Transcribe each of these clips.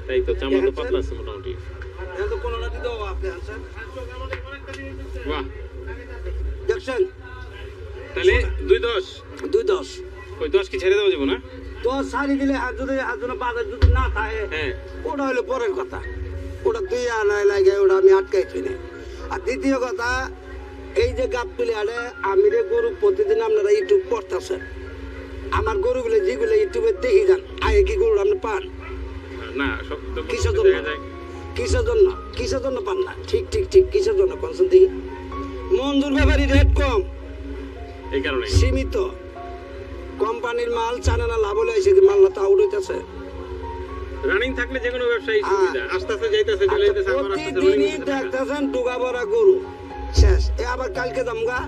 তাই তো চামড়া তো পাতলা আছে মোটামুটি। এত কোন না দিতে হবে আপনি আনছেন বাহ, দেখছেন তাহলে 2-10 2-10 ওই 10 কি ছেড়ে দেওয়া যাবে না? তো সারি দিলে আর যদি বাজার যদি না থাকে হ্যাঁ ওটা হলো পরের কথা, ওটা দুই আনায় লাগে, ওটা আমি আটকাইছি না। আর দ্বিতীয় কথা, এই যে গাপ তুলে আনে আমি রে গরু প্রতিদিন আপনারা ইউটিউব করতেছেন, আমার গরুগুলো যেগুলো ইউটিউবে দেখি যান আগে কি গরু আপনি পান? না, সব তো কিসের জন্য দেখা যায়। কিসের জন্য পান না? ঠিক ঠিক ঠিক কিসের জন্য কনসেন দেখি? মঞ্জুর ব্যাপারী রেট কম, এই কারণে সীমিত, কোম্পানির মাল চানে না, লাভ হলে এসে মাল্লা তো আউট হইতেছে। রানিং থাকলে যে কোনো ব্যবসায়ী সুবিধা, আস্তে আস্তে যাইতেছে চলে যাইতেছে, আমার আস্তে আস্তে প্রতিদিনই দেখতেছেন টুকা ভরা গরু শেষ। এ আবার কালকে দামগা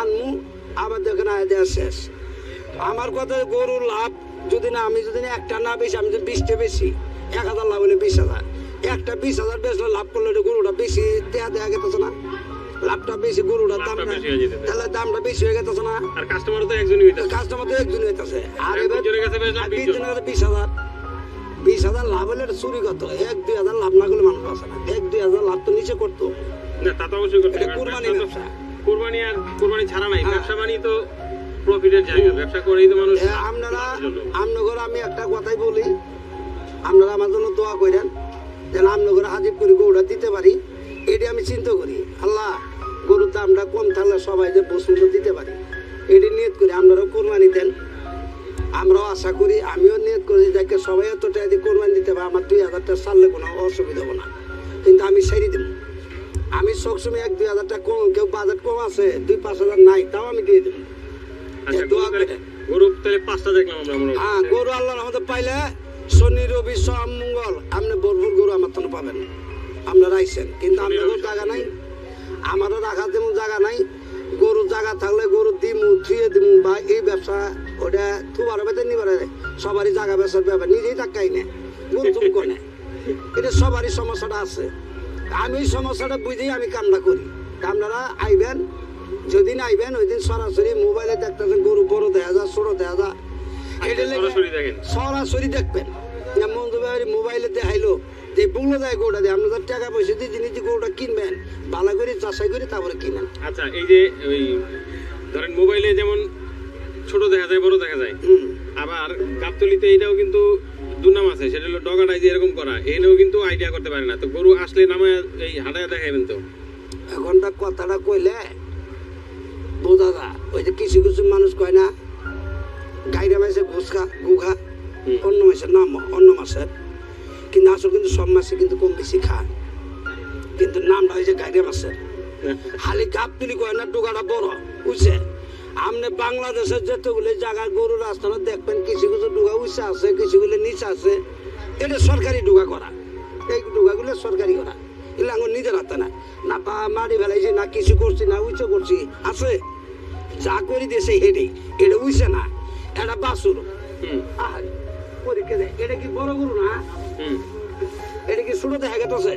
আনমু, আবার দেখেন আয় দেওয়া শেষ। আমার কথা গরুর লাভ যদি না, আমি যদি না একটা না বেশি, আমি যদি 20টা বেশি 1000 লাভ হলে 20,000, একটা 20,000 বেশলে লাভ করলে গরুটা বেশি দেয়া গেতেছে না, লাভটা বেশি, গরুটার দাম বেশি হয়ে যেতেছে। তাহলে দামটা বেশি হয়ে গেতেছে না, আর কাস্টমারও তো একজনই হইতাছে, কাস্টমার তো একজন হইতেছে। আর এবার একজনের কাছে বেচলাম 20 জন। 20,000 লাভ হলে চুরি কত, 1-2 হাজার লাভ না করলে মানুষ আছে না, 1-2 হাজার লাভ তো নিচে করতো। না, তা তো অবশ্যই করতে এটা হবে। কুরবানি ব্যবসা তো- ব্যবসা। কুরবানি আর কুরবানি ছাড়া নাই, হ্যাঁ। ব্যবসা মানি তো প্রফিটের জায়গা, ব্যবসা করেই তো মানুষ আপনারা জন্য। আমনগর আমি একটা কথাই বলি, আপনারা আমার জন্য দোয়া করেন যেন আমনগর হাজির করে গরুটা দিতে পারি। এটি আমি চিন্তা করি, আল্লাহ গরুর দামটা কম থাকলে সবাই যে বসুন দিতে পারি, এটি নিয়ত করি। আপনারাও কোরবানি দেন, আমরাও আশা করি, আমিও নিয়ত করি যাকে সবাই এত টাকা দিয়ে কোরবানি দিতে পারে, আমার 2,000 টাকা ছাড়লে কোনো অসুবিধা হবে না, কিন্তু আমি সারি দেবো। আমি সবসময় 1-2 হাজার টাকা কম, কেউ বাজেট কম আছে 2-5 হাজার নাই, তাও আমি দিয়ে দেবো। আচ্ছা, দোয়া গরু তাহলে- করেন। গরু তাহলে 5টা দেখলাম আমরা মনে হ্যাঁ, হচ্ছে। গরু আল্লাহর রহমতে পাইলে শনি রবি সোম মঙ্গল আপনি ভরপুর গরু আমার তো পাবেন, আপনারা আইসেন। কিন্তু আপনাদের জায়গা নাই, আমারও রাখার তেমন জায়গা নাই। গরু জায়গা থাকলে গরু দিমু থুয়ে দিমু, বা এই ব্যবসা ওটা থুবার বেতে নিবার সবারই জায়গা ব্যবসার ব্যাপার, নিজেই টাকাই নেয় গরু তুমি কোনে, এটা সবারই সমস্যাটা আছে। আমি এই সমস্যাটা বুঝেই আমি কামনা করি। আপনারা আইবেন, যেদিন আইবেন ওই দিন সরাসরি মোবাইলে দেখতেছেন গরু বড় দেখা যায়, ছোট দেখা যায়, এটা লেগে সরাসরি দেখেন। সরাসরি দেখবেন। না মঞ্জু ভাই মোবাইলে দেখাইলো যে বললো যায় গরুটা দিয়ে, আপনাদের টাকা পয়সা দিয়ে নিজে গরুটা কিনবেন, ভালো করে যাচাই করে তারপরে কিনেন। আচ্ছা, এই যে ওই ধরেন মোবাইলে যেমন ছোট দেখা যায় বড় দেখা যায়, আবার গাবতলিতে এটাও কিন্তু দুর্নাম আছে, সেটা হলো ডগাটাই যে এরকম করা, এনেও কিন্তু আইডিয়া করতে পারে না। তো গরু আসলে নামে এই হাঁটায় দেখাবেন তো। এখনটা কথাটা কইলে বোঝা যা, ওই যে কিছু কিছু মানুষ কয় না গাইরা মাসে ঘুষখা গুখা, অন্য মাসের নাম অন্য মাসের, কিন্তু আসলে কিন্তু সব মাসে কিন্তু কম বেশি খায়, কিন্তু নামটা হয়েছে গাইরা মাসের। খালি গাপ তুলি কয় না, ডোগাটা বড় বুঝছে। আপনি বাংলাদেশের যতগুলো জায়গার গরুর রাস্তাটা দেখবেন, কিছু কিছু ডোগা উঁচা আছে, কিছুগুলো নিচে আছে, এটা সরকারি ডোগা করা, এই ডোগাগুলো সরকারি করা, এগুলো আমার নিজের হাতে না, না পা মারি ফেলাইছি, না কিছু করছি, না উঁচু করছি, আছে যা করি দিয়েছে হেঁটেই, এটা উঁচে না, এটা বাসুর। আর পরীক্ষা দেয়, এটা কি বড় গরু না, এটা কি ছোট দেখা গেছে,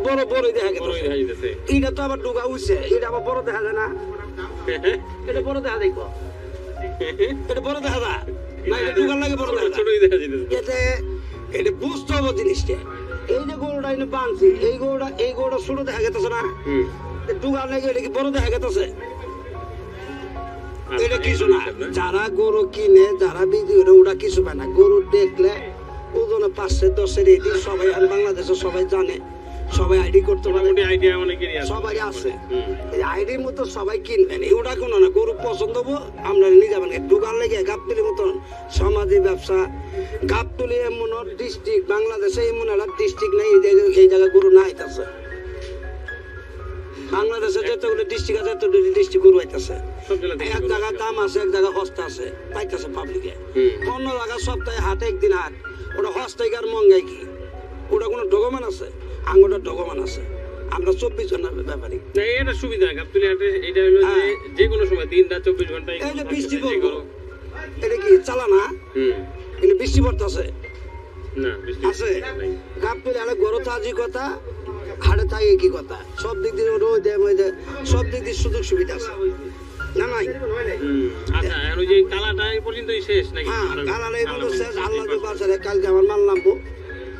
বড় বড়ই দেখা গেছে। এটা তো আবার ডোগা উঠছে, এটা আবার বড় দেখা যায় না, এটা বড় দেখা দেখো, এটা বড় দেখা যায় না, এটা ডোগার লাগে বড় দেখা যায়। এতে এটা বুঝতে হবে জিনিসটা। এই যে গরুটা এনে বানছি, এই গরুটা ছোট দেখা গেছে না, ডোগার লাগে এটা কি বড় দেখা গেছে। এটা কিছু না, যারা গরু কিনে যারা বিক্রি করে ওরা কিছু পায় না। গরু দেখলে ওজনে 5-10 রেডি, সবাই আর বাংলাদেশে সবাই জানে, সবাই আইডি করতে পারে, আইডিয়া অনেকেরই আছে, সবাই আছে। এই আইডির মতো সবাই কিনবেন, ওটা কোনো না, গরু পছন্দ হবো আমরা নিয়ে যাবেন। দোকান লেগে গাবতলির মতন সমাজের ব্যবসা, গাবতলি এমন ডিস্ট্রিক্ট, বাংলাদেশে এমন একটা ডিস্ট্রিক্ট নেই এই জায়গায় গরু না আইতেছে। বাংলাদেশে যতগুলো ডিস্ট্রিক্ট আছে ততগুলো ডিস্ট্রিক্ট গরু আইতেছে। এক জায়গায় দাম আছে, এক জায়গায় সস্তা আছে, পাইতেছে পাবলিকে। অন্য জায়গায় সপ্তাহে হাটে একদিন হাট, ওটা সস্তায় আর মঙ্গাই কি, ওটা কোনো ডকুমেন্ট আছে? আঙ্গুটার ডকুমেন্ট আছে। আমরা 24 জনের ব্যাপারী। এটা সুবিধা গাবতলি হাটে, এটা হলো যে কোনো সময় দিন রাত 24 ঘন্টা। এই যে বৃষ্টি পড়বো, এটা কি চালানা? কিন্তু বৃষ্টি পড়তেছে না, বৃষ্টি আছে। গাবতলি হাটে গরু তাজি কথা, হাটে তাই কি কথা, সব দিক দিয়ে রোদ সব দিক দিয়ে সুযোগ সুবিধা আছে না নাই? আচ্ছা, আর ওই যে কালাটা এই পর্যন্তই শেষ নাকি? হ্যাঁ, কালার এই মতো শেষ। আল্লাহ যদি বাঁচারে কালকে আমার মাল নামবো,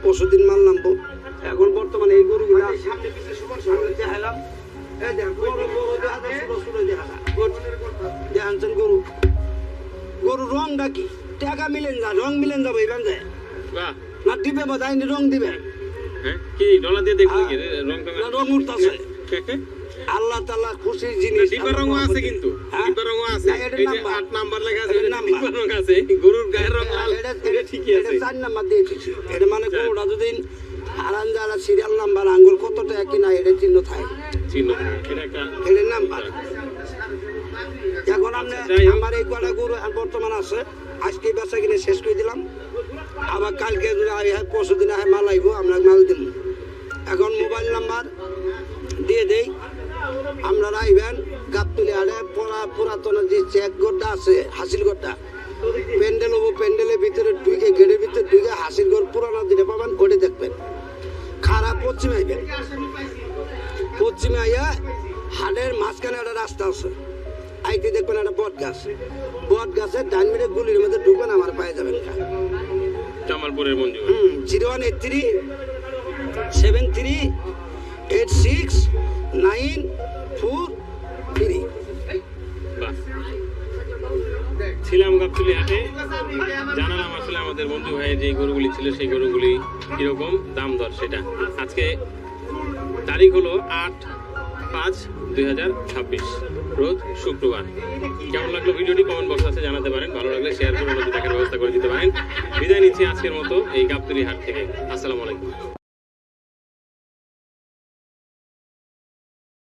পরশুদিন মাল নামবো। এখন বর্তমানে এই গরুগুলো দেখালাম, এই দেখ গরু গরু দেখা যায়, ছোট ছোট দেখা যায়। দেখাচ্ছেন গরু, গরুর রংটা কি টাকা মিলেন যা, রং মিলেন যাবো এই যায় বাহ, না দিবে বা তাই রং দিবে হ্যাঁ কি ডলা দিয়ে দেখলি কি রংটা না, রং উঠতেছে। আল্লাহ তাআলা খুশির জিনিস। ডিবার রং আছে কিন্তু, হ্যাঁ? ডিবার রং আছে, না, এটার এই যে নাম্বার। 8 নাম্বার লেখা আছে, এটার এটা নাম্বার। ডিবার রং আছে, গরুর গায়ের রং লাল, এটা এটা ঠিকই আছে। 4 নাম্বার দিয়ে দিচ্ছি। এটা মানে কোনটা যদি হারান যারা সিরিয়াল নাম্বার আঙ্গুল কতটা কিনা এটা চিহ্ন থাকে, চিহ্ন এটা একটা এটার নাম্বার। এখন আপনি যাই হোক। আমার এই কটা গরু বর্তমান আছে, আজকে বেচা কিনে শেষ করে দিলাম। আবার কালকে পরশু দিন মাল আইব, আমরা মাল দিব। এখন মোবাইল নাম্বার দিয়ে দেই, আপনারা আইবেন গাবতলি আড়ে পুরাতন যে চেক গড়টা আছে, হাসিল গড়টা প্যান্ডেল হবো, প্যান্ডেলের ভিতরে ঢুকে গেটের ভিতরে ঢুকে হাসিল গড় পুরানো দিনে পাবেন, ওটা দেখবেন। খারাপ পশ্চিমে আইবেন, পশ্চিমে আইয়া হাটের মাঝখানে একটা রাস্তা আছে, আইতে দেখবেন একটা বট গাছ, বট গাছের ডান মিলে গুলির মধ্যে ঢুকবেন, আমার পায়ে যাবেন। জামালপুরের মঞ্জু 0183738694 বাহ। ছিলাম গাবতলী হাটে, জানালাম আসলে আমাদের বন্ধু ভাইয়ের যে গরুগুলি ছিল সেই গরুগুলি কিরকম দাম দর সেটা। আজকে তারিখ হলো 8/5/2026, রোজ শুক্রবার। কেমন লাগলো ভিডিওটি কমেন্ট বক্স আছে জানাতে পারেন, ভালো লাগলে শেয়ার করে অন্যদের দেখার ব্যবস্থা করে দিতে পারেন। বিদায় নিচ্ছি আজকের মতো এই গাবতলী হাট থেকে। আসসালামু আলাইকুম।